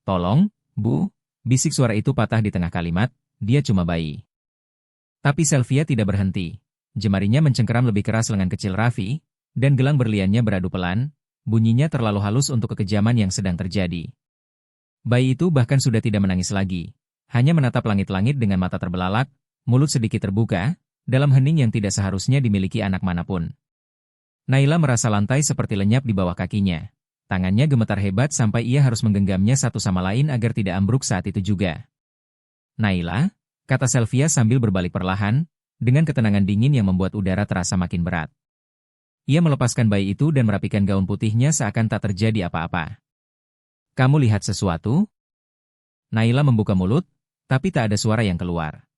Tolong, Bu, bisik suara itu patah di tengah kalimat, dia cuma bayi. Tapi Sylvia tidak berhenti. Jemarinya mencengkeram lebih keras lengan kecil Raffi, dan gelang berliannya beradu pelan, bunyinya terlalu halus untuk kekejaman yang sedang terjadi. Bayi itu bahkan sudah tidak menangis lagi, hanya menatap langit-langit dengan mata terbelalak, mulut sedikit terbuka, dalam hening yang tidak seharusnya dimiliki anak manapun. Naila merasa lantai seperti lenyap di bawah kakinya. Tangannya gemetar hebat sampai ia harus menggenggamnya satu sama lain agar tidak ambruk saat itu juga. Naila, kata Sylvia sambil berbalik perlahan, dengan ketenangan dingin yang membuat udara terasa makin berat. Ia melepaskan bayi itu dan merapikan gaun putihnya seakan tak terjadi apa-apa. Kamu lihat sesuatu? Naila membuka mulut, tapi tak ada suara yang keluar.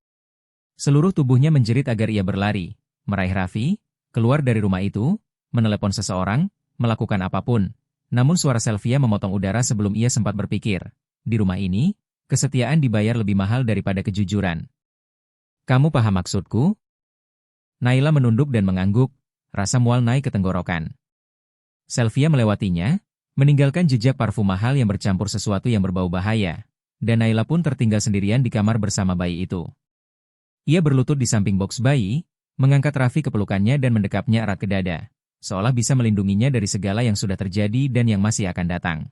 Seluruh tubuhnya menjerit agar ia berlari, meraih Raffi, keluar dari rumah itu, menelepon seseorang, melakukan apapun. Namun suara Sylvia memotong udara sebelum ia sempat berpikir. Di rumah ini, kesetiaan dibayar lebih mahal daripada kejujuran. Kamu paham maksudku? Naila menunduk dan mengangguk, rasa mual naik ke tenggorokan. Sylvia melewatinya, meninggalkan jejak parfum mahal yang bercampur sesuatu yang berbau bahaya, dan Naila pun tertinggal sendirian di kamar bersama bayi itu. Ia berlutut di samping boks bayi, mengangkat Raffi ke pelukannya dan mendekapnya erat ke dada, seolah bisa melindunginya dari segala yang sudah terjadi dan yang masih akan datang.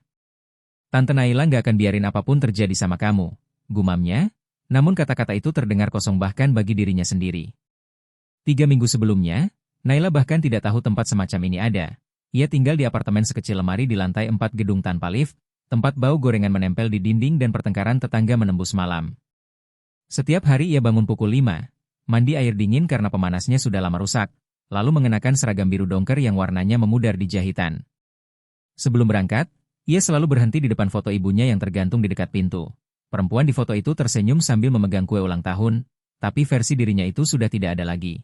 Tante Naila nggak akan biarin apapun terjadi sama kamu, gumamnya, namun kata-kata itu terdengar kosong bahkan bagi dirinya sendiri. 3 minggu sebelumnya, Naila bahkan tidak tahu tempat semacam ini ada. Ia tinggal di apartemen sekecil lemari di lantai 4 gedung tanpa lift, tempat bau gorengan menempel di dinding dan pertengkaran tetangga menembus malam. Setiap hari ia bangun pukul 5, mandi air dingin karena pemanasnya sudah lama rusak, lalu mengenakan seragam biru dongker yang warnanya memudar di jahitan. Sebelum berangkat, ia selalu berhenti di depan foto ibunya yang tergantung di dekat pintu. Perempuan di foto itu tersenyum sambil memegang kue ulang tahun, tapi versi dirinya itu sudah tidak ada lagi.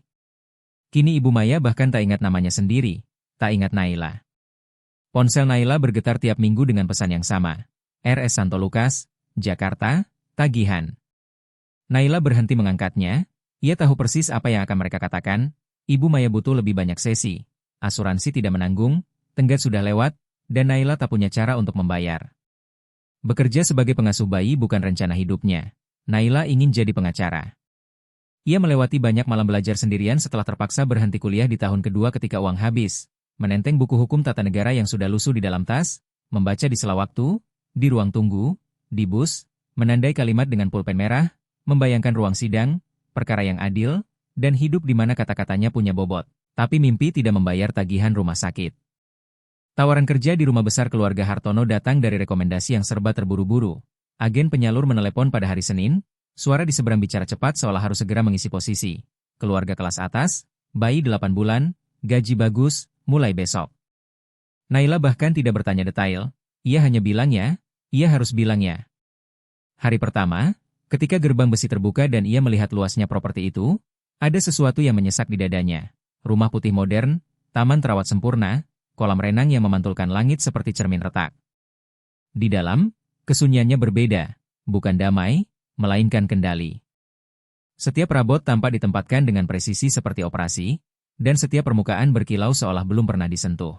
Kini Ibu Maya bahkan tak ingat namanya sendiri, tak ingat Naila. Ponsel Naila bergetar tiap minggu dengan pesan yang sama. RS Santo Lukas, Jakarta, tagihan. Naila berhenti mengangkatnya, ia tahu persis apa yang akan mereka katakan. Ibu Maya butuh lebih banyak sesi, asuransi tidak menanggung, tenggat sudah lewat, dan Naila tak punya cara untuk membayar. Bekerja sebagai pengasuh bayi bukan rencana hidupnya. Naila ingin jadi pengacara. Ia melewati banyak malam belajar sendirian setelah terpaksa berhenti kuliah di tahun kedua ketika uang habis, menenteng buku hukum tata negara yang sudah lusuh di dalam tas, membaca di sela waktu, di ruang tunggu, di bus, menandai kalimat dengan pulpen merah, membayangkan ruang sidang, perkara yang adil, dan hidup di mana kata-katanya punya bobot, tapi mimpi tidak membayar tagihan rumah sakit. Tawaran kerja di rumah besar keluarga Hartono datang dari rekomendasi yang serba terburu-buru. Agen penyalur menelepon pada hari Senin, suara di seberang bicara cepat seolah harus segera mengisi posisi. Keluarga kelas atas, bayi 8 bulan, gaji bagus, mulai besok. Naila bahkan tidak bertanya detail, ia hanya bilang ya, ia harus bilang ya. Hari pertama, ketika gerbang besi terbuka dan ia melihat luasnya properti itu, ada sesuatu yang menyesak di dadanya. Rumah putih modern, taman terawat sempurna, kolam renang yang memantulkan langit seperti cermin retak. Di dalam, kesunyiannya berbeda, bukan damai, melainkan kendali. Setiap rabot tampak ditempatkan dengan presisi seperti operasi, dan setiap permukaan berkilau seolah belum pernah disentuh.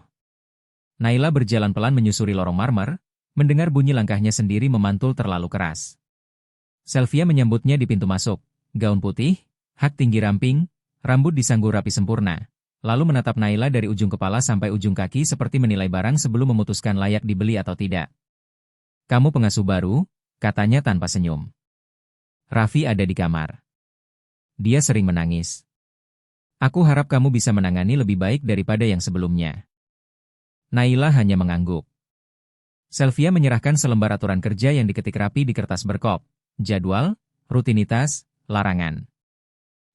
Naila berjalan pelan menyusuri lorong marmer, mendengar bunyi langkahnya sendiri memantul terlalu keras. Sylvia menyambutnya di pintu masuk, gaun putih, hak tinggi ramping, rambut disanggul rapi sempurna, lalu menatap Naila dari ujung kepala sampai ujung kaki seperti menilai barang sebelum memutuskan layak dibeli atau tidak. Kamu pengasuh baru, katanya tanpa senyum. Raffi ada di kamar. Dia sering menangis. Aku harap kamu bisa menangani lebih baik daripada yang sebelumnya. Naila hanya mengangguk. Sylvia menyerahkan selembar aturan kerja yang diketik rapi di kertas berkop, jadwal, rutinitas, larangan.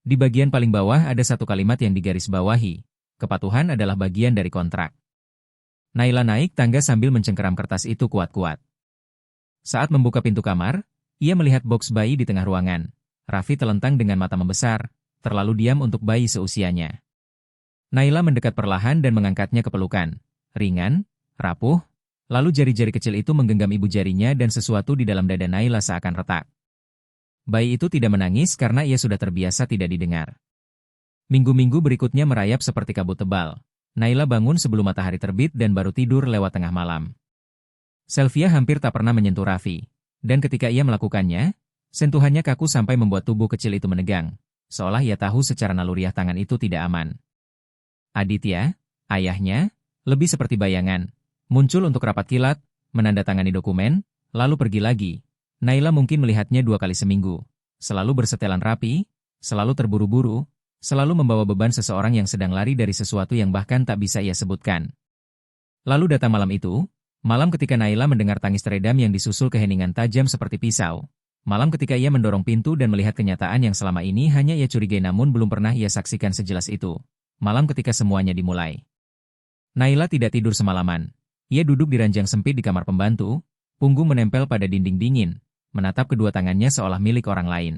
Di bagian paling bawah ada satu kalimat yang digarisbawahi, kepatuhan adalah bagian dari kontrak. Naila naik tangga sambil mencengkeram kertas itu kuat-kuat. Saat membuka pintu kamar, ia melihat boks bayi di tengah ruangan. Raffi telentang dengan mata membesar, terlalu diam untuk bayi seusianya. Naila mendekat perlahan dan mengangkatnya ke pelukan. Ringan, rapuh, lalu jari-jari kecil itu menggenggam ibu jarinya dan sesuatu di dalam dada Naila seakan retak. Bayi itu tidak menangis karena ia sudah terbiasa tidak didengar. Minggu-minggu berikutnya merayap seperti kabut tebal. Naila bangun sebelum matahari terbit dan baru tidur lewat tengah malam. Sylvia hampir tak pernah menyentuh Raffi. Dan ketika ia melakukannya, sentuhannya kaku sampai membuat tubuh kecil itu menegang, seolah ia tahu secara naluriah tangan itu tidak aman. Aditya, ayahnya, lebih seperti bayangan, muncul untuk rapat kilat, menandatangani dokumen, lalu pergi lagi. Naila mungkin melihatnya 2 kali seminggu, selalu bersetelan rapi, selalu terburu-buru, selalu membawa beban seseorang yang sedang lari dari sesuatu yang bahkan tak bisa ia sebutkan. Lalu datang malam itu, malam ketika Naila mendengar tangis teredam yang disusul keheningan tajam seperti pisau. Malam ketika ia mendorong pintu dan melihat kenyataan yang selama ini hanya ia curigai namun belum pernah ia saksikan sejelas itu. Malam ketika semuanya dimulai. Naila tidak tidur semalaman. Ia duduk di ranjang sempit di kamar pembantu, punggung menempel pada dinding dingin, menatap kedua tangannya seolah milik orang lain.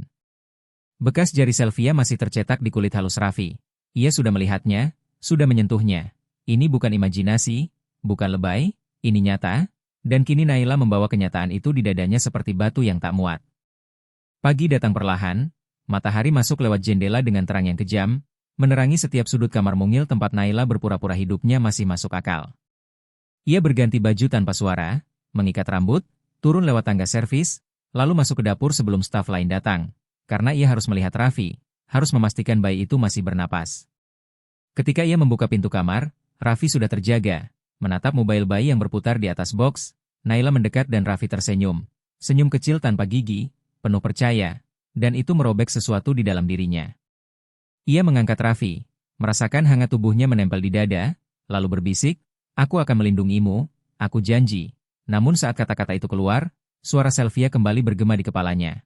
Bekas jari Sylvia masih tercetak di kulit halus Raffi. Ia sudah melihatnya, sudah menyentuhnya. Ini bukan imajinasi, bukan lebay, ini nyata, dan kini Naila membawa kenyataan itu di dadanya seperti batu yang tak muat. Pagi datang perlahan, matahari masuk lewat jendela dengan terang yang kejam, menerangi setiap sudut kamar mungil tempat Naila berpura-pura hidupnya masih masuk akal. Ia berganti baju tanpa suara, mengikat rambut, turun lewat tangga servis, lalu masuk ke dapur sebelum staf lain datang, karena ia harus melihat Raffi, harus memastikan bayi itu masih bernapas. Ketika ia membuka pintu kamar, Raffi sudah terjaga. Menatap mobile bayi yang berputar di atas box, Naila mendekat dan Raffi tersenyum. Senyum kecil tanpa gigi, penuh percaya, dan itu merobek sesuatu di dalam dirinya. Ia mengangkat Raffi, merasakan hangat tubuhnya menempel di dada, lalu berbisik, "Aku akan melindungimu, aku janji." Namun saat kata-kata itu keluar, suara Sylvia kembali bergema di kepalanya.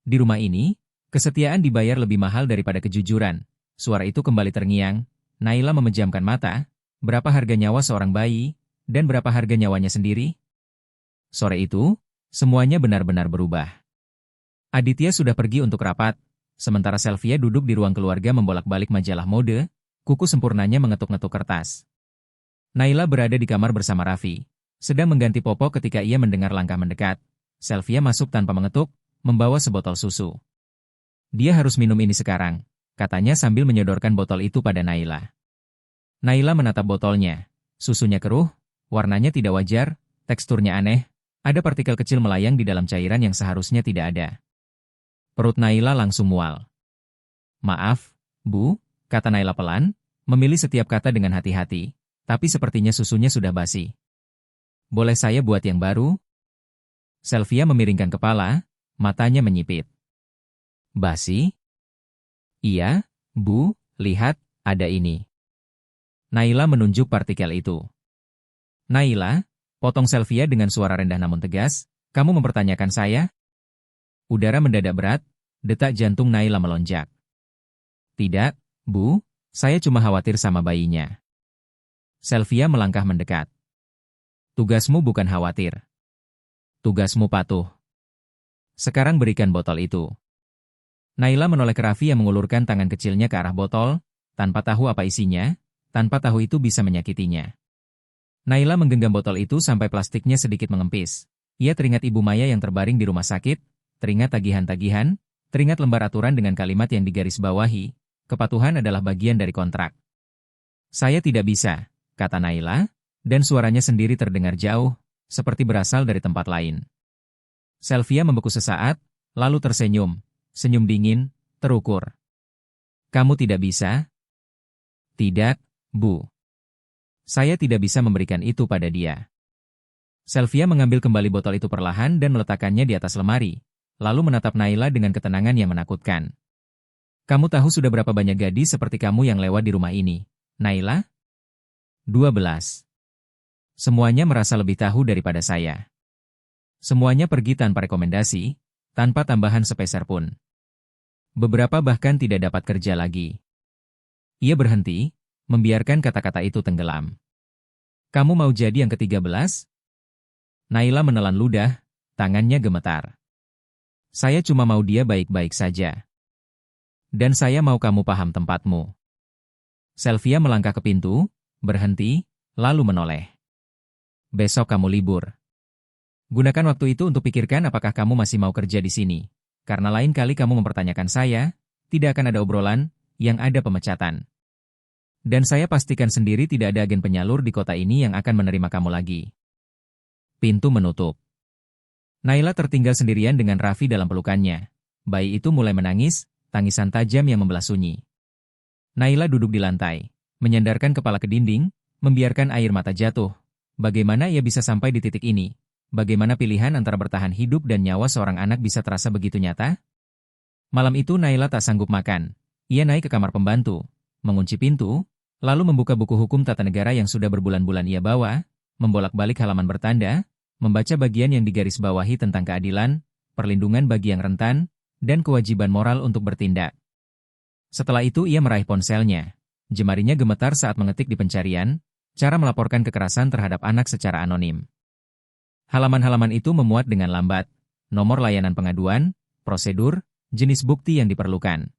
Di rumah ini, kesetiaan dibayar lebih mahal daripada kejujuran. Suara itu kembali terngiang, Naila memejamkan mata. Berapa harga nyawa seorang bayi, dan berapa harga nyawanya sendiri? Sore itu, semuanya benar-benar berubah. Aditya sudah pergi untuk rapat, sementara Sylvia duduk di ruang keluarga membolak-balik majalah mode, kuku sempurnanya mengetuk-ngetuk kertas. Naila berada di kamar bersama Raffi, sedang mengganti popok ketika ia mendengar langkah mendekat. Sylvia masuk tanpa mengetuk, membawa sebotol susu. "Dia harus minum ini sekarang," katanya sambil menyodorkan botol itu pada Naila. Naila menatap botolnya. Susunya keruh, warnanya tidak wajar, teksturnya aneh, ada partikel kecil melayang di dalam cairan yang seharusnya tidak ada. Perut Naila langsung mual. "Maaf, Bu," kata Naila pelan, memilih setiap kata dengan hati-hati, tapi sepertinya susunya sudah basi. "Boleh saya buat yang baru?" Sylvia memiringkan kepala, matanya menyipit. "Basi?" "Iya, Bu, lihat, ada ini." Naila menunjuk partikel itu. "Naila," potong Sylvia dengan suara rendah namun tegas, "kamu mempertanyakan saya?" Udara mendadak berat, detak jantung Naila melonjak. "Tidak, Bu, saya cuma khawatir sama bayinya." Sylvia melangkah mendekat. "Tugasmu bukan khawatir. Tugasmu patuh. Sekarang berikan botol itu." Naila menoleh ke Raffi yang mengulurkan tangan kecilnya ke arah botol, tanpa tahu apa isinya, tanpa tahu itu bisa menyakitinya. Naila menggenggam botol itu sampai plastiknya sedikit mengempis. Ia teringat Ibu Maya yang terbaring di rumah sakit, teringat tagihan-tagihan, teringat lembar aturan dengan kalimat yang digarisbawahi, "Kepatuhan adalah bagian dari kontrak." "Saya tidak bisa," kata Naila, dan suaranya sendiri terdengar jauh, seperti berasal dari tempat lain. Sylvia membeku sesaat, lalu tersenyum, senyum dingin, terukur. "Kamu tidak bisa?" "Tidak, Bu. Saya tidak bisa memberikan itu pada dia." Sylvia mengambil kembali botol itu perlahan dan meletakkannya di atas lemari, lalu menatap Naila dengan ketenangan yang menakutkan. "Kamu tahu sudah berapa banyak gadis seperti kamu yang lewat di rumah ini, Naila?" 12. Semuanya merasa lebih tahu daripada saya. Semuanya pergi tanpa rekomendasi, tanpa tambahan sepeser pun. Beberapa bahkan tidak dapat kerja lagi. Ia berhenti, membiarkan kata-kata itu tenggelam. "Kamu mau jadi yang ke-13? Naila menelan ludah, tangannya gemetar. "Saya cuma mau dia baik-baik saja. Dan saya mau kamu paham tempatmu." Sylvia melangkah ke pintu, berhenti, lalu menoleh. "Besok kamu libur. Gunakan waktu itu untuk pikirkan apakah kamu masih mau kerja di sini. Karena lain kali kamu mempertanyakan saya, tidak akan ada obrolan, yang ada pemecatan. Dan saya pastikan sendiri tidak ada agen penyalur di kota ini yang akan menerima kamu lagi." Pintu menutup. Naila tertinggal sendirian dengan Raffi dalam pelukannya. Bayi itu mulai menangis, tangisan tajam yang membelah sunyi. Naila duduk di lantai, menyandarkan kepala ke dinding, membiarkan air mata jatuh. Bagaimana ia bisa sampai di titik ini? Bagaimana pilihan antara bertahan hidup dan nyawa seorang anak bisa terasa begitu nyata? Malam itu Naila tak sanggup makan. Ia naik ke kamar pembantu, mengunci pintu, lalu membuka buku hukum tata negara yang sudah berbulan-bulan ia bawa, membolak-balik halaman bertanda, membaca bagian yang digarisbawahi tentang keadilan, perlindungan bagi yang rentan, dan kewajiban moral untuk bertindak. Setelah itu ia meraih ponselnya. Jemarinya gemetar saat mengetik di pencarian, cara melaporkan kekerasan terhadap anak secara anonim. Halaman-halaman itu memuat dengan lambat, nomor layanan pengaduan, prosedur, jenis bukti yang diperlukan.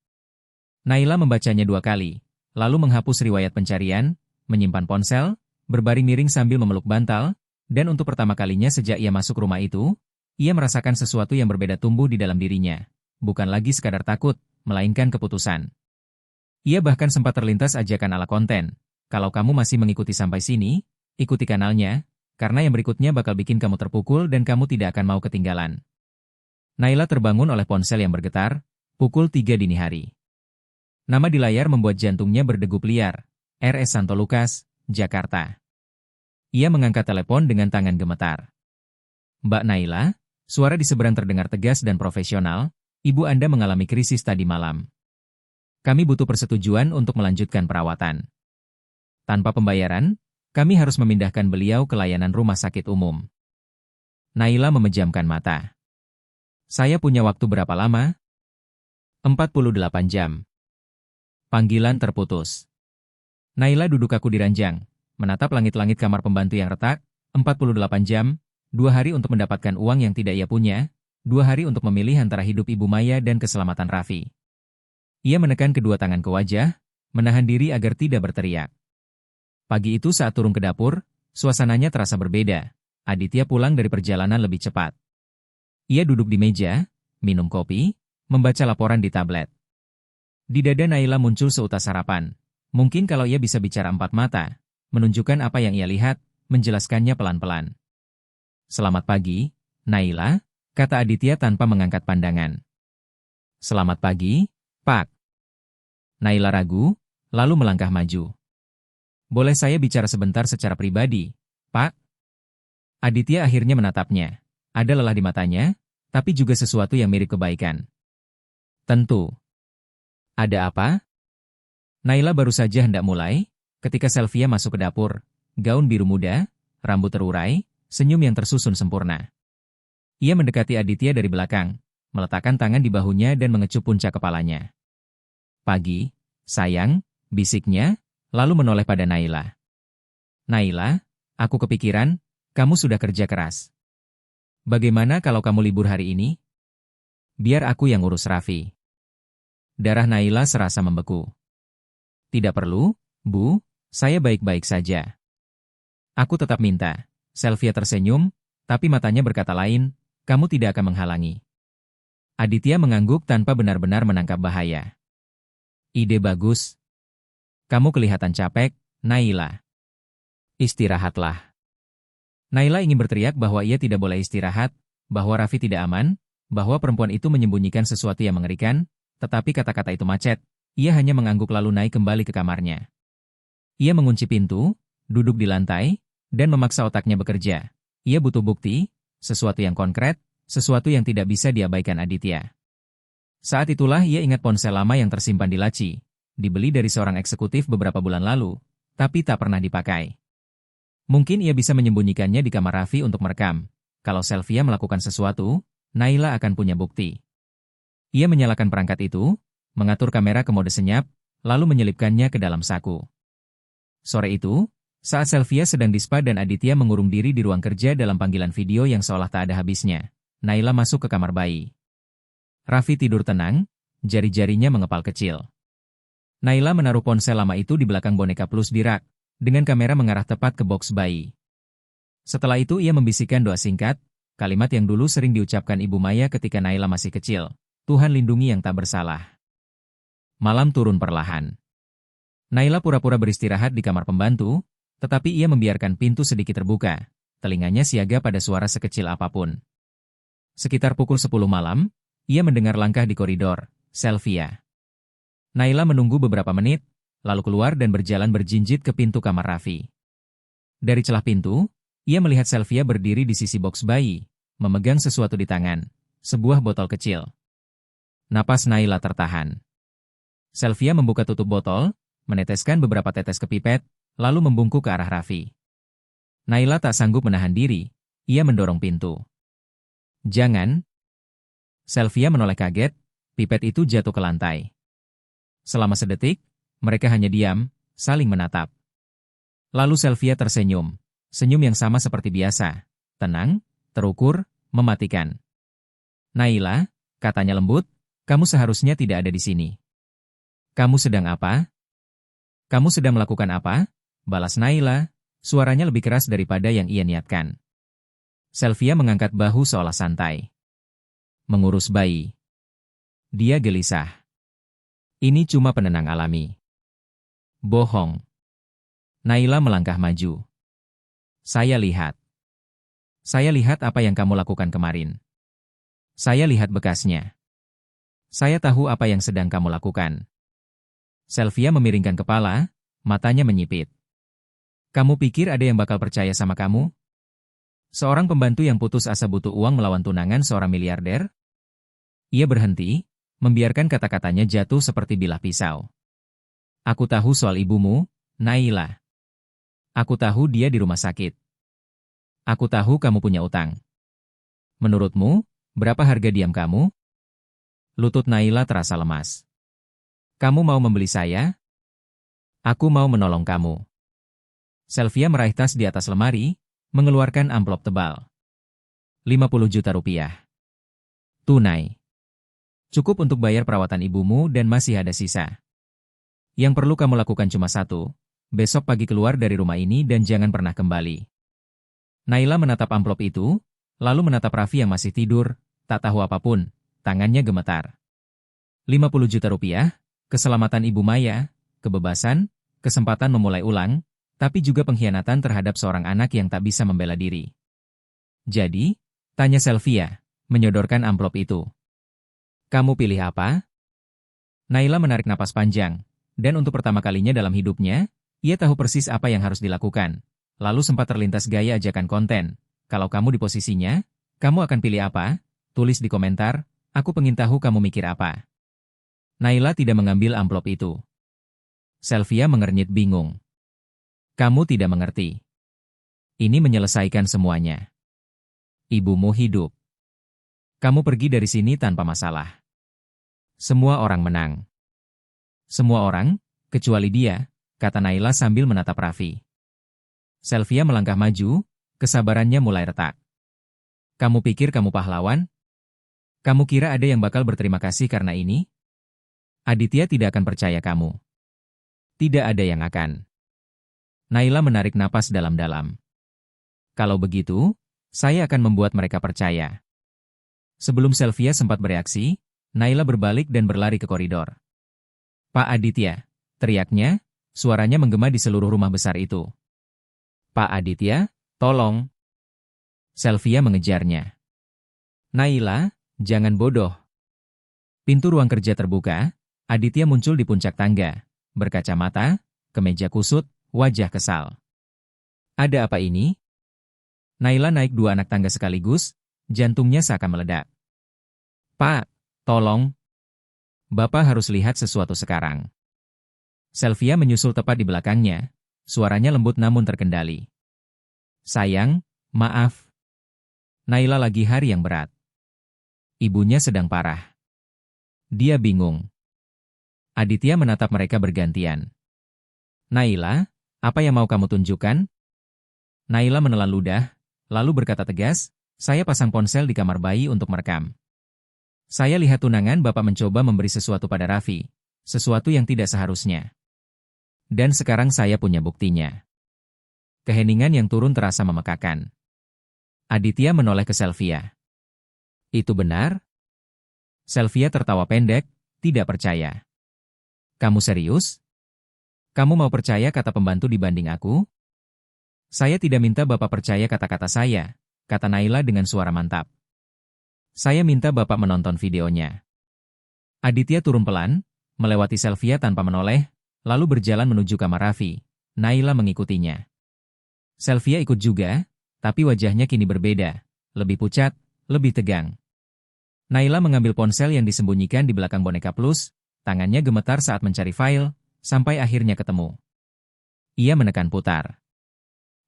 Naila membacanya 2 kali, lalu menghapus riwayat pencarian, menyimpan ponsel, berbaring miring sambil memeluk bantal, dan untuk pertama kalinya sejak ia masuk rumah itu, ia merasakan sesuatu yang berbeda tumbuh di dalam dirinya. Bukan lagi sekadar takut, melainkan keputusan. Ia bahkan sempat terlintas ajakan ala konten. Kalau kamu masih mengikuti sampai sini, ikuti kanalnya, karena yang berikutnya bakal bikin kamu terpukul dan kamu tidak akan mau ketinggalan. Naila terbangun oleh ponsel yang bergetar, pukul 3 dini hari. Nama di layar membuat jantungnya berdegup liar, RS Santo Lukas, Jakarta. Ia mengangkat telepon dengan tangan gemetar. Mbak Naila, suara di seberang terdengar tegas dan profesional, ibu Anda mengalami krisis tadi malam. Kami butuh persetujuan untuk melanjutkan perawatan. Tanpa pembayaran, kami harus memindahkan beliau ke layanan rumah sakit umum. Naila memejamkan mata. Saya punya waktu berapa lama? 48 jam. Panggilan terputus. Naila duduk kaku di ranjang, menatap langit-langit kamar pembantu yang retak, 48 jam, 2 hari untuk mendapatkan uang yang tidak ia punya, 2 hari untuk memilih antara hidup Ibu Maya dan keselamatan Raffi. Ia menekan kedua tangan ke wajah, menahan diri agar tidak berteriak. Pagi itu saat turun ke dapur, suasananya terasa berbeda. Aditya pulang dari perjalanan lebih cepat. Ia duduk di meja, minum kopi, membaca laporan di tablet. Di dada Naila muncul seutas harapan. Mungkin kalau ia bisa bicara 4 mata, menunjukkan apa yang ia lihat, menjelaskannya pelan-pelan. Selamat pagi, Naila, kata Aditya tanpa mengangkat pandangan. Selamat pagi, Pak. Naila ragu, lalu melangkah maju. Boleh saya bicara sebentar secara pribadi, Pak? Aditya akhirnya menatapnya. Ada lelah di matanya, tapi juga sesuatu yang mirip kebaikan. Tentu. Ada apa? Naila baru saja hendak mulai, ketika Sylvia masuk ke dapur, gaun biru muda, rambut terurai, senyum yang tersusun sempurna. Ia mendekati Aditya dari belakang, meletakkan tangan di bahunya dan mengecup puncak kepalanya. Pagi, sayang, bisiknya, lalu menoleh pada Naila. Naila, aku kepikiran, kamu sudah kerja keras. Bagaimana kalau kamu libur hari ini? Biar aku yang urus Raffi. Darah Naila serasa membeku. Tidak perlu, Bu, saya baik-baik saja. Aku tetap minta. Sylvia tersenyum, tapi matanya berkata lain, kamu tidak akan menghalangi. Aditya mengangguk tanpa benar-benar menangkap bahaya. Ide bagus. Kamu kelihatan capek, Naila. Istirahatlah. Naila ingin berteriak bahwa ia tidak boleh istirahat, bahwa Raffi tidak aman, bahwa perempuan itu menyembunyikan sesuatu yang mengerikan, tetapi kata-kata itu macet. Ia hanya mengangguk lalu naik kembali ke kamarnya. Ia mengunci pintu, duduk di lantai, dan memaksa otaknya bekerja. Ia butuh bukti, sesuatu yang konkret, sesuatu yang tidak bisa diabaikan Aditya. Saat itulah ia ingat ponsel lama yang tersimpan di laci, dibeli dari seorang eksekutif beberapa bulan lalu, tapi tak pernah dipakai. Mungkin ia bisa menyembunyikannya di kamar Raffi untuk merekam. Kalau Sylvia melakukan sesuatu, Naila akan punya bukti. Ia menyalakan perangkat itu, mengatur kamera ke mode senyap, lalu menyelipkannya ke dalam saku. Sore itu, saat Sylvia sedang dispa dan Aditya mengurung diri di ruang kerja dalam panggilan video yang seolah tak ada habisnya, Naila masuk ke kamar bayi. Raffi tidur tenang, jari-jarinya mengepal kecil. Naila menaruh ponsel lama itu di belakang boneka plus di rak, dengan kamera mengarah tepat ke boks bayi. Setelah itu ia membisikkan doa singkat, kalimat yang dulu sering diucapkan Ibu Maya ketika Naila masih kecil, Tuhan lindungi yang tak bersalah. Malam turun perlahan. Naila pura-pura beristirahat di kamar pembantu, tetapi ia membiarkan pintu sedikit terbuka, telinganya siaga pada suara sekecil apapun. Sekitar pukul 10 malam, ia mendengar langkah di koridor. Sylvia. Naila menunggu beberapa menit, lalu keluar dan berjalan berjinjit ke pintu kamar Raffi. Dari celah pintu, ia melihat Sylvia berdiri di sisi boks bayi, memegang sesuatu di tangan, sebuah botol kecil. Napas Naila tertahan. Sylvia membuka tutup botol, meneteskan beberapa tetes ke pipet, lalu membungkuk ke arah Raffi. Naila tak sanggup menahan diri, ia mendorong pintu. Jangan. Sylvia menoleh kaget, pipet itu jatuh ke lantai. Selama sedetik, mereka hanya diam, saling menatap. Lalu Sylvia tersenyum, senyum yang sama seperti biasa, tenang, terukur, mematikan. Naila, katanya lembut, kamu seharusnya tidak ada di sini. Kamu sedang apa? Kamu sedang melakukan apa? Balas Naila, suaranya lebih keras daripada yang ia niatkan. Sylvia mengangkat bahu seolah santai. Mengurus bayi. Dia gelisah. Ini cuma penenang alami. Bohong. Naila melangkah maju. Saya lihat. Saya lihat apa yang kamu lakukan kemarin. Saya lihat bekasnya. Saya tahu apa yang sedang kamu lakukan. Sylvia memiringkan kepala, matanya menyipit. Kamu pikir ada yang bakal percaya sama kamu? Seorang pembantu yang putus asa butuh uang melawan tunangan seorang miliarder? Ia berhenti, membiarkan kata-katanya jatuh seperti bilah pisau. Aku tahu soal ibumu, Naila. Aku tahu dia di rumah sakit. Aku tahu kamu punya utang. Menurutmu, berapa harga diam kamu? Lutut Naila terasa lemas. Kamu mau membeli saya? Aku mau menolong kamu. Sylvia meraih tas di atas lemari, mengeluarkan amplop tebal. 50 juta rupiah. Tunai. Cukup untuk bayar perawatan ibumu dan masih ada sisa. Yang perlu kamu lakukan cuma satu, besok pagi keluar dari rumah ini dan jangan pernah kembali. Naila menatap amplop itu, lalu menatap Raffi yang masih tidur, tak tahu apapun, tangannya gemetar. 50 juta rupiah, keselamatan Ibu Maya, kebebasan, kesempatan memulai ulang, tapi juga pengkhianatan terhadap seorang anak yang tak bisa membela diri. Jadi, tanya Sylvia, menyodorkan amplop itu. Kamu pilih apa? Naila menarik napas panjang, dan untuk pertama kalinya dalam hidupnya, ia tahu persis apa yang harus dilakukan. Lalu sempat terlintas gaya ajakan konten. Kalau kamu di posisinya, kamu akan pilih apa? Tulis di komentar, aku pengen tahu kamu mikir apa. Naila tidak mengambil amplop itu. Sylvia mengernyit bingung. Kamu tidak mengerti. Ini menyelesaikan semuanya. Ibumu hidup. Kamu pergi dari sini tanpa masalah. Semua orang menang. Semua orang, kecuali dia, kata Naila sambil menatap Raffi. Sylvia melangkah maju, kesabarannya mulai retak. Kamu pikir kamu pahlawan? Kamu kira ada yang bakal berterima kasih karena ini? Aditya tidak akan percaya kamu. Tidak ada yang akan. Naila menarik napas dalam-dalam. Kalau begitu, saya akan membuat mereka percaya. Sebelum Sylvia sempat bereaksi, Naila berbalik dan berlari ke koridor. Pak Aditya, teriaknya, suaranya menggema di seluruh rumah besar itu. Pak Aditya, tolong. Sylvia mengejarnya. Naila, jangan bodoh. Pintu ruang kerja terbuka, Aditya muncul di puncak tangga, berkacamata, kemeja kusut, wajah kesal. Ada apa ini? Naila naik 2 anak tangga sekaligus, jantungnya seakan meledak. Pak, tolong. Bapak harus lihat sesuatu sekarang. Sylvia menyusul tepat di belakangnya, suaranya lembut namun terkendali. Sayang, maaf. Naila lagi hari yang berat. Ibunya sedang parah. Dia bingung. Aditya menatap mereka bergantian. Naila, apa yang mau kamu tunjukkan? Naila menelan ludah, lalu berkata tegas, saya pasang ponsel di kamar bayi untuk merekam. Saya lihat tunangan Bapak mencoba memberi sesuatu pada Raffi, sesuatu yang tidak seharusnya. Dan sekarang saya punya buktinya. Keheningan yang turun terasa memekakan. Aditya menoleh ke Sylvia. Itu benar? Sylvia tertawa pendek, tidak percaya. Kamu serius? Kamu mau percaya kata pembantu dibanding aku? Saya tidak minta Bapak percaya kata-kata saya, kata Naila dengan suara mantap. Saya minta Bapak menonton videonya. Aditya turun pelan, melewati Sylvia tanpa menoleh, lalu berjalan menuju kamar Raffi. Naila mengikutinya. Sylvia ikut juga, tapi wajahnya kini berbeda, lebih pucat, lebih tegang. Naila mengambil ponsel yang disembunyikan di belakang boneka plus, tangannya gemetar saat mencari file, sampai akhirnya ketemu. Ia menekan putar.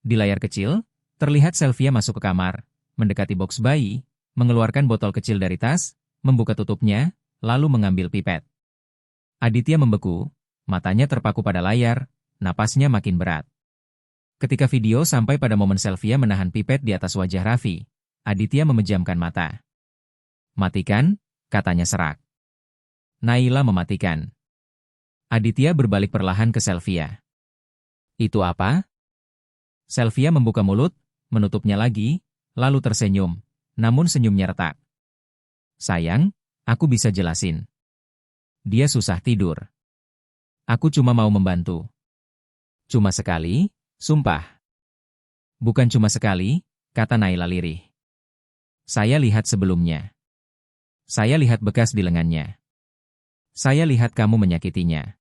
Di layar kecil, terlihat Sylvia masuk ke kamar, mendekati box bayi, mengeluarkan botol kecil dari tas, membuka tutupnya, lalu mengambil pipet. Aditya membeku, matanya terpaku pada layar, napasnya makin berat. Ketika video sampai pada momen Sylvia menahan pipet di atas wajah Raffi, Aditya memejamkan mata. Matikan, katanya serak. Naila mematikan. Aditya berbalik perlahan ke Sylvia. Itu apa? Sylvia membuka mulut, menutupnya lagi, lalu tersenyum, namun senyumnya retak. Sayang, aku bisa jelasin. Dia susah tidur. Aku cuma mau membantu. Cuma sekali, sumpah. Bukan cuma sekali, kata Naila lirih. Saya lihat sebelumnya. Saya lihat bekas di lengannya. Saya lihat kamu menyakitinya.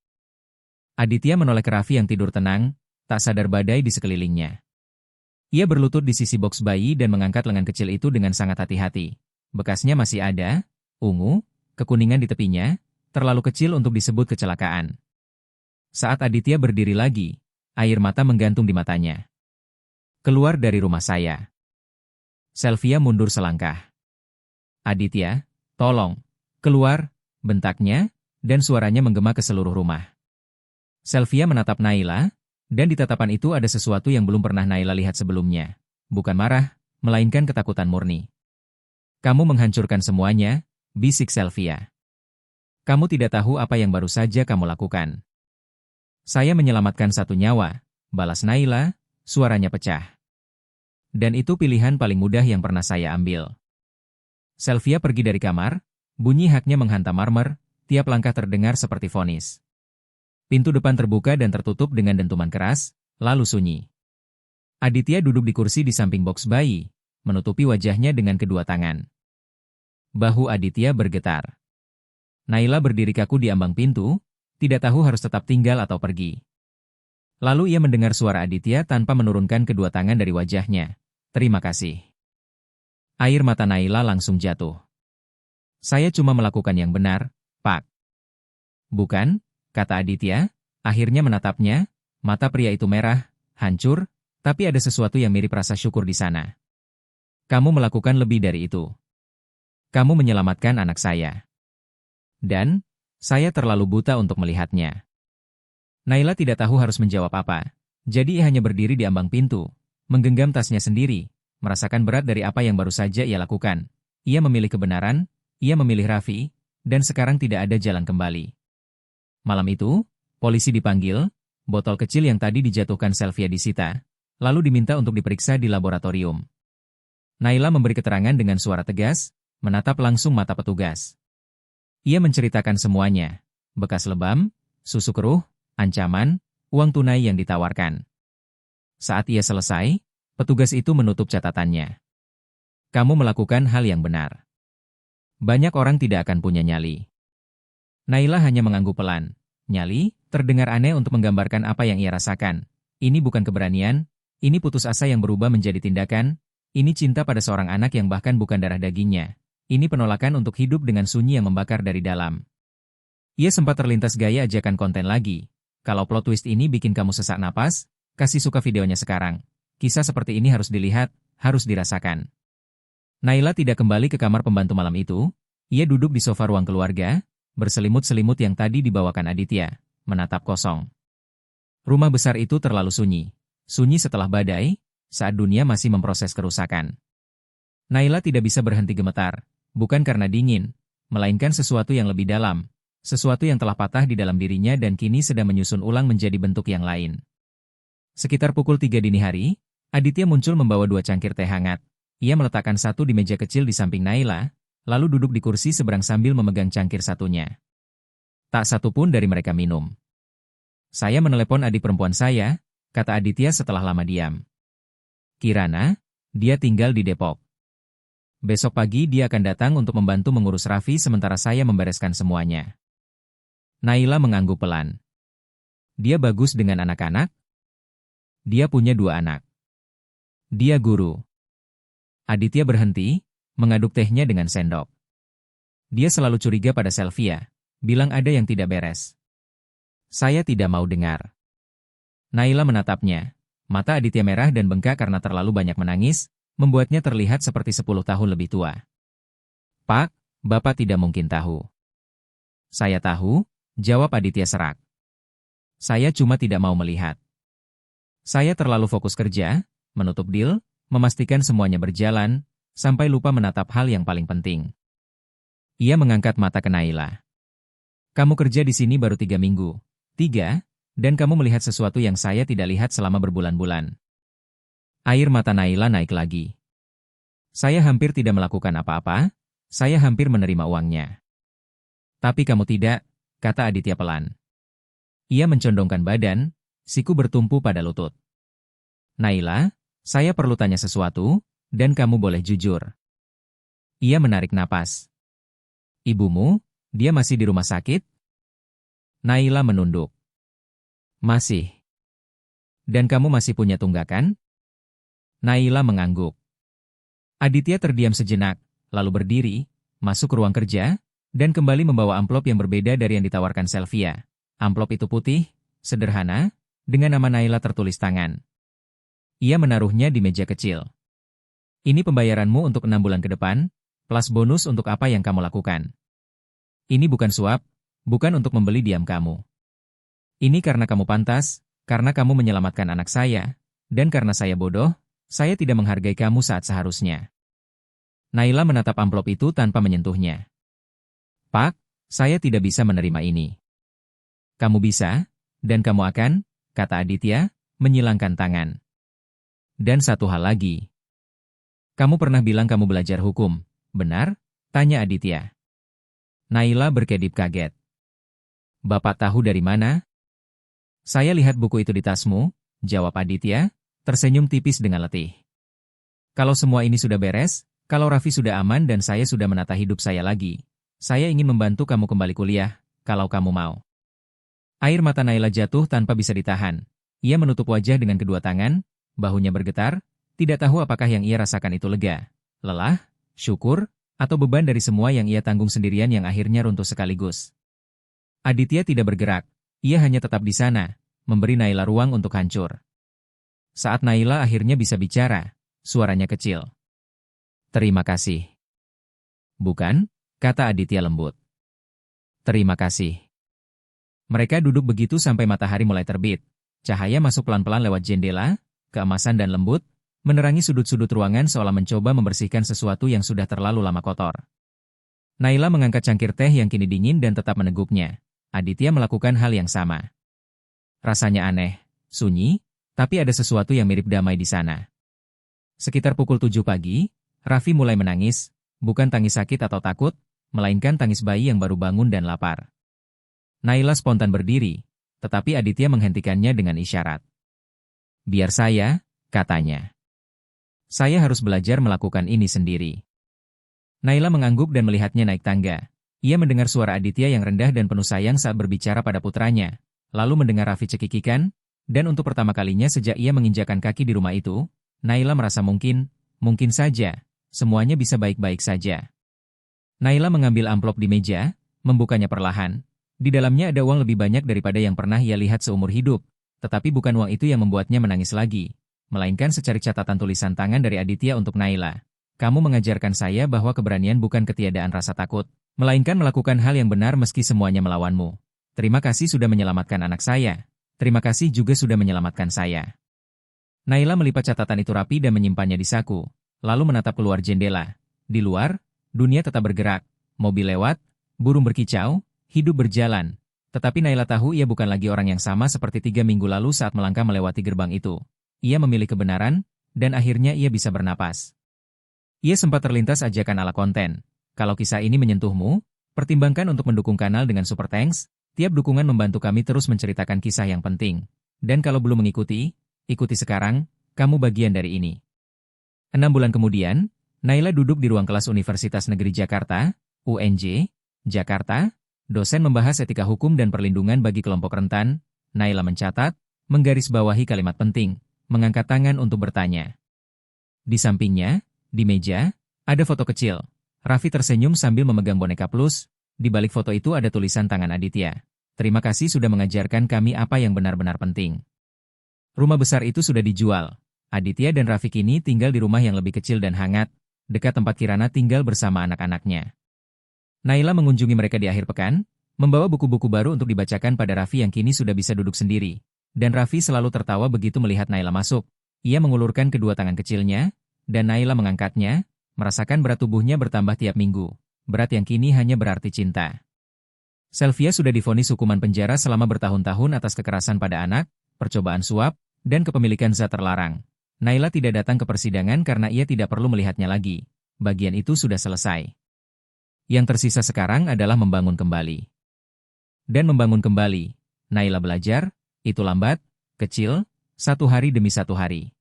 Aditya menoleh ke Raffi yang tidur tenang, tak sadar badai di sekelilingnya. Ia berlutut di sisi box bayi dan mengangkat lengan kecil itu dengan sangat hati-hati. Bekasnya masih ada, ungu, kekuningan di tepinya, terlalu kecil untuk disebut kecelakaan. Saat Aditya berdiri lagi, air mata menggantung di matanya. Keluar dari rumah saya. Sylvia mundur selangkah. Aditya, tolong, keluar, bentaknya, dan suaranya menggema ke seluruh rumah. Sylvia menatap Naila, dan di tatapan itu ada sesuatu yang belum pernah Naila lihat sebelumnya. Bukan marah, melainkan ketakutan murni. Kamu menghancurkan semuanya, bisik Sylvia. Kamu tidak tahu apa yang baru saja kamu lakukan. Saya menyelamatkan satu nyawa, balas Naila, suaranya pecah. Dan itu pilihan paling mudah yang pernah saya ambil. Sylvia pergi dari kamar, bunyi haknya menghantam marmer, tiap langkah terdengar seperti vonis. Pintu depan terbuka dan tertutup dengan dentuman keras, lalu sunyi. Aditya duduk di kursi di samping box bayi, menutupi wajahnya dengan kedua tangan. Bahu Aditya bergetar. Naila berdiri kaku di ambang pintu, tidak tahu harus tetap tinggal atau pergi. Lalu ia mendengar suara Aditya tanpa menurunkan kedua tangan dari wajahnya. Terima kasih. Air mata Naila langsung jatuh. Saya cuma melakukan yang benar, Pak. Bukan, kata Aditya, akhirnya menatapnya, mata pria itu merah, hancur, tapi ada sesuatu yang mirip rasa syukur di sana. Kamu melakukan lebih dari itu. Kamu menyelamatkan anak saya. Dan, saya terlalu buta untuk melihatnya. Naila tidak tahu harus menjawab apa, jadi ia hanya berdiri di ambang pintu, menggenggam tasnya sendiri, merasakan berat dari apa yang baru saja ia lakukan. Ia memilih kebenaran, ia memilih Raffi, dan sekarang tidak ada jalan kembali. Malam itu, polisi dipanggil, botol kecil yang tadi dijatuhkan Sylvia disita, lalu diminta untuk diperiksa di laboratorium. Naila memberi keterangan dengan suara tegas, menatap langsung mata petugas. Ia menceritakan semuanya, bekas lebam, susu keruh, ancaman, uang tunai yang ditawarkan. Saat ia selesai, petugas itu menutup catatannya. Kamu melakukan hal yang benar. Banyak orang tidak akan punya nyali. Naila hanya mengangguk pelan. Nyali, terdengar aneh untuk menggambarkan apa yang ia rasakan. Ini bukan keberanian, ini putus asa yang berubah menjadi tindakan, ini cinta pada seorang anak yang bahkan bukan darah dagingnya. Ini penolakan untuk hidup dengan sunyi yang membakar dari dalam. Ia sempat terlintas gaya ajakan konten lagi. Kalau plot twist ini bikin kamu sesak napas, kasih suka videonya sekarang. Kisah seperti ini harus dilihat, harus dirasakan. Naila tidak kembali ke kamar pembantu malam itu. Ia duduk di sofa ruang keluarga, berselimut-selimut yang tadi dibawakan Aditya, menatap kosong. Rumah besar itu terlalu sunyi. Sunyi setelah badai, saat dunia masih memproses kerusakan. Naila tidak bisa berhenti gemetar. Bukan karena dingin, melainkan sesuatu yang lebih dalam, sesuatu yang telah patah di dalam dirinya dan kini sedang menyusun ulang menjadi bentuk yang lain. Sekitar pukul 3 dini hari, Aditya muncul membawa 2 cangkir teh hangat. Ia meletakkan satu di meja kecil di samping Naila, lalu duduk di kursi seberang sambil memegang cangkir satunya. Tak satu pun dari mereka minum. Saya menelepon adik perempuan saya, kata Aditya setelah lama diam. Kirana, dia tinggal di Depok. Besok pagi dia akan datang untuk membantu mengurus Raffi sementara saya membereskan semuanya. Naila mengangguk pelan. Dia bagus dengan anak-anak? Dia punya 2 anak. Dia guru. Aditya berhenti, mengaduk tehnya dengan sendok. Dia selalu curiga pada Sylvia, bilang ada yang tidak beres. Saya tidak mau dengar. Naila menatapnya. Mata Aditya merah dan bengkak karena terlalu banyak menangis, membuatnya terlihat seperti 10 tahun lebih tua. Pak, Bapak tidak mungkin tahu. Saya tahu, jawab Aditya serak. Saya cuma tidak mau melihat. Saya terlalu fokus kerja, menutup deal, memastikan semuanya berjalan, sampai lupa menatap hal yang paling penting. Ia mengangkat mata ke Naila. Kamu kerja di sini baru 3 minggu. 3, dan kamu melihat sesuatu yang saya tidak lihat selama berbulan-bulan. Air mata Naila naik lagi. Saya hampir tidak melakukan apa-apa, saya hampir menerima uangnya. Tapi kamu tidak, kata Aditya pelan. Ia mencondongkan badan, siku bertumpu pada lutut. Naila, saya perlu tanya sesuatu, dan kamu boleh jujur. Ia menarik napas. Ibumu, dia masih di rumah sakit? Naila menunduk. Masih. Dan kamu masih punya tunggakan? Naila mengangguk. Aditya terdiam sejenak, lalu berdiri, masuk ke ruang kerja, dan kembali membawa amplop yang berbeda dari yang ditawarkan Sylvia. Amplop itu putih, sederhana, dengan nama Naila tertulis tangan. Ia menaruhnya di meja kecil. Ini pembayaranmu untuk 6 bulan ke depan, plus bonus untuk apa yang kamu lakukan. Ini bukan suap, bukan untuk membeli diam kamu. Ini karena kamu pantas, karena kamu menyelamatkan anak saya, dan karena saya bodoh, saya tidak menghargai kamu saat seharusnya. Naila menatap amplop itu tanpa menyentuhnya. Pak, saya tidak bisa menerima ini. Kamu bisa, dan kamu akan, kata Aditya, menyilangkan tangan. Dan satu hal lagi. Kamu pernah bilang kamu belajar hukum, benar? Tanya Aditya. Naila berkedip kaget. Bapak tahu dari mana? Saya lihat buku itu di tasmu, jawab Aditya, tersenyum tipis dengan letih. Kalau semua ini sudah beres, kalau Raffi sudah aman dan saya sudah menata hidup saya lagi, saya ingin membantu kamu kembali kuliah, kalau kamu mau. Air mata Naila jatuh tanpa bisa ditahan. Ia menutup wajah dengan kedua tangan, bahunya bergetar, tidak tahu apakah yang ia rasakan itu lega, lelah, syukur, atau beban dari semua yang ia tanggung sendirian yang akhirnya runtuh sekaligus. Aditya tidak bergerak, ia hanya tetap di sana, memberi Naila ruang untuk hancur. Saat Naila akhirnya bisa bicara, suaranya kecil. Terima kasih. Bukan, kata Aditya lembut. Terima kasih. Mereka duduk begitu sampai matahari mulai terbit. Cahaya masuk pelan-pelan lewat jendela, keemasan dan lembut, menerangi sudut-sudut ruangan seolah mencoba membersihkan sesuatu yang sudah terlalu lama kotor. Naila mengangkat cangkir teh yang kini dingin dan tetap meneguknya. Aditya melakukan hal yang sama. Rasanya aneh, sunyi, tapi ada sesuatu yang mirip damai di sana. Sekitar pukul 7 pagi, Raffi mulai menangis, bukan tangis sakit atau takut, melainkan tangis bayi yang baru bangun dan lapar. Naila spontan berdiri, tetapi Aditya menghentikannya dengan isyarat. Biar saya, katanya. Saya harus belajar melakukan ini sendiri. Naila mengangguk dan melihatnya naik tangga. Ia mendengar suara Aditya yang rendah dan penuh sayang saat berbicara pada putranya, lalu mendengar Raffi cekikikan, dan untuk pertama kalinya sejak ia menginjakan kaki di rumah itu, Naila merasa mungkin saja, semuanya bisa baik-baik saja. Naila mengambil amplop di meja, membukanya perlahan. Di dalamnya ada uang lebih banyak daripada yang pernah ia lihat seumur hidup, tetapi bukan uang itu yang membuatnya menangis lagi, melainkan secarik catatan tulisan tangan dari Aditya untuk Naila. Kamu mengajarkan saya bahwa keberanian bukan ketiadaan rasa takut, melainkan melakukan hal yang benar meski semuanya melawanmu. Terima kasih sudah menyelamatkan anak saya. Terima kasih juga sudah menyelamatkan saya. Naila melipat catatan itu rapi dan menyimpannya di saku, lalu menatap keluar jendela. Di luar, dunia tetap bergerak, mobil lewat, burung berkicau, hidup berjalan. Tetapi Naila tahu ia bukan lagi orang yang sama seperti 3 minggu lalu saat melangkah melewati gerbang itu. Ia memilih kebenaran, dan akhirnya ia bisa bernapas. Ia sempat terlintas ajakan ala konten. Kalau kisah ini menyentuhmu, pertimbangkan untuk mendukung kanal dengan Super Thanks. Tiap dukungan membantu kami terus menceritakan kisah yang penting. Dan kalau belum mengikuti, ikuti sekarang, kamu bagian dari ini. 6 bulan kemudian, Naila duduk di ruang kelas Universitas Negeri Jakarta, UNJ, Jakarta. Dosen membahas etika hukum dan perlindungan bagi kelompok rentan. Naila mencatat, menggarisbawahi kalimat penting, mengangkat tangan untuk bertanya. Di sampingnya, di meja, ada foto kecil. Raffi tersenyum sambil memegang boneka plus. Di balik foto itu ada tulisan tangan Aditya. Terima kasih sudah mengajarkan kami apa yang benar-benar penting. Rumah besar itu sudah dijual. Aditya dan Raffi kini tinggal di rumah yang lebih kecil dan hangat, dekat tempat Kirana tinggal bersama anak-anaknya. Naila mengunjungi mereka di akhir pekan, membawa buku-buku baru untuk dibacakan pada Raffi yang kini sudah bisa duduk sendiri. Dan Raffi selalu tertawa begitu melihat Naila masuk. Ia mengulurkan kedua tangan kecilnya, dan Naila mengangkatnya, merasakan berat tubuhnya bertambah tiap minggu. Berat yang kini hanya berarti cinta. Sylvia sudah divonis hukuman penjara selama bertahun-tahun atas kekerasan pada anak, percobaan suap, dan kepemilikan zat terlarang. Naila tidak datang ke persidangan karena ia tidak perlu melihatnya lagi. Bagian itu sudah selesai. Yang tersisa sekarang adalah membangun kembali. Dan membangun kembali. Naila belajar, itu lambat, kecil, satu hari demi satu hari.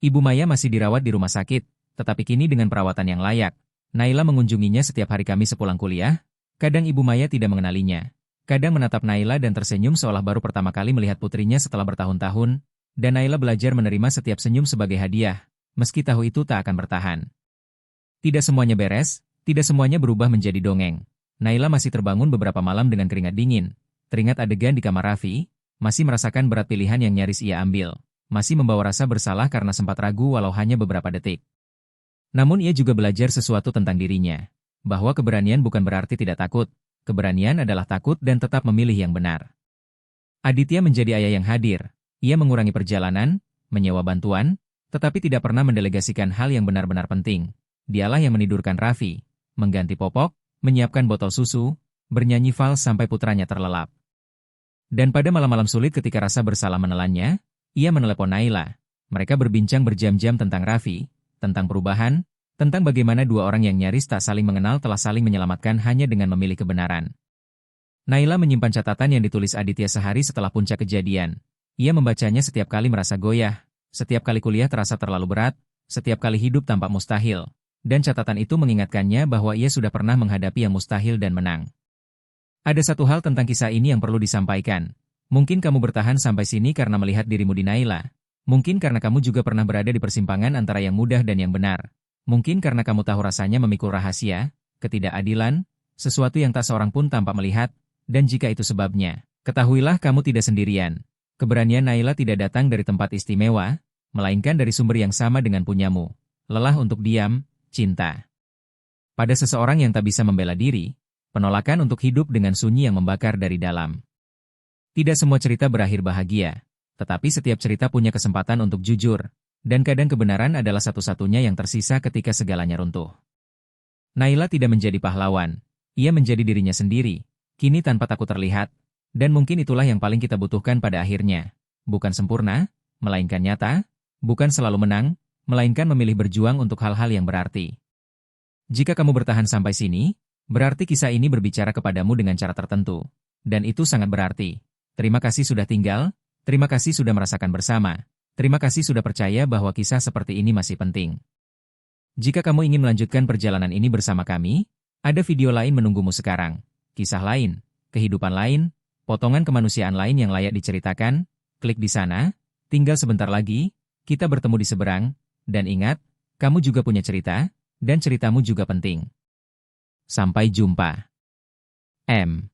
Ibu Maya masih dirawat di rumah sakit, tetapi kini dengan perawatan yang layak. Naila mengunjunginya setiap hari Kamis sepulang kuliah. Kadang Ibu Maya tidak mengenalinya. Kadang menatap Naila dan tersenyum seolah baru pertama kali melihat putrinya setelah bertahun-tahun. Dan Naila belajar menerima setiap senyum sebagai hadiah, meski tahu itu tak akan bertahan. Tidak semuanya beres, tidak semuanya berubah menjadi dongeng. Naila masih terbangun beberapa malam dengan keringat dingin. Teringat adegan di kamar Raffi, masih merasakan berat pilihan yang nyaris ia ambil. Masih membawa rasa bersalah karena sempat ragu walau hanya beberapa detik. Namun ia juga belajar sesuatu tentang dirinya. Bahwa keberanian bukan berarti tidak takut. Keberanian adalah takut dan tetap memilih yang benar. Aditya menjadi ayah yang hadir. Ia mengurangi perjalanan, menyewa bantuan, tetapi tidak pernah mendelegasikan hal yang benar-benar penting. Dialah yang menidurkan Raffi, mengganti popok, menyiapkan botol susu, bernyanyi vals sampai putranya terlelap. Dan pada malam-malam sulit ketika rasa bersalah menelannya, ia menelepon Naila. Mereka berbincang berjam-jam tentang Raffi, tentang perubahan, tentang bagaimana dua orang yang nyaris tak saling mengenal telah saling menyelamatkan hanya dengan memilih kebenaran. Naila menyimpan catatan yang ditulis Aditya sehari setelah puncak kejadian. Ia membacanya setiap kali merasa goyah, setiap kali kuliah terasa terlalu berat, setiap kali hidup tampak mustahil. Dan catatan itu mengingatkannya bahwa ia sudah pernah menghadapi yang mustahil dan menang. Ada satu hal tentang kisah ini yang perlu disampaikan. Mungkin kamu bertahan sampai sini karena melihat dirimu di Naila. Mungkin karena kamu juga pernah berada di persimpangan antara yang mudah dan yang benar. Mungkin karena kamu tahu rasanya memikul rahasia, ketidakadilan, sesuatu yang tak seorang pun tampak melihat, dan jika itu sebabnya, ketahuilah kamu tidak sendirian. Keberanian Naila tidak datang dari tempat istimewa, melainkan dari sumber yang sama dengan punyamu. Lelah untuk diam, cinta. Pada seseorang yang tak bisa membela diri, penolakan untuk hidup dengan sunyi yang membakar dari dalam. Tidak semua cerita berakhir bahagia, tetapi setiap cerita punya kesempatan untuk jujur, dan kadang kebenaran adalah satu-satunya yang tersisa ketika segalanya runtuh. Naila tidak menjadi pahlawan, ia menjadi dirinya sendiri, kini tanpa takut terlihat, dan mungkin itulah yang paling kita butuhkan pada akhirnya. Bukan sempurna, melainkan nyata, bukan selalu menang, melainkan memilih berjuang untuk hal-hal yang berarti. Jika kamu bertahan sampai sini, berarti kisah ini berbicara kepadamu dengan cara tertentu. Dan itu sangat berarti. Terima kasih sudah tinggal, terima kasih sudah merasakan bersama, terima kasih sudah percaya bahwa kisah seperti ini masih penting. Jika kamu ingin melanjutkan perjalanan ini bersama kami, ada video lain menunggumu sekarang. Kisah lain, kehidupan lain, potongan kemanusiaan lain yang layak diceritakan, klik di sana, tinggal sebentar lagi, kita bertemu di seberang. Dan ingat, kamu juga punya cerita, dan ceritamu juga penting. Sampai jumpa. M.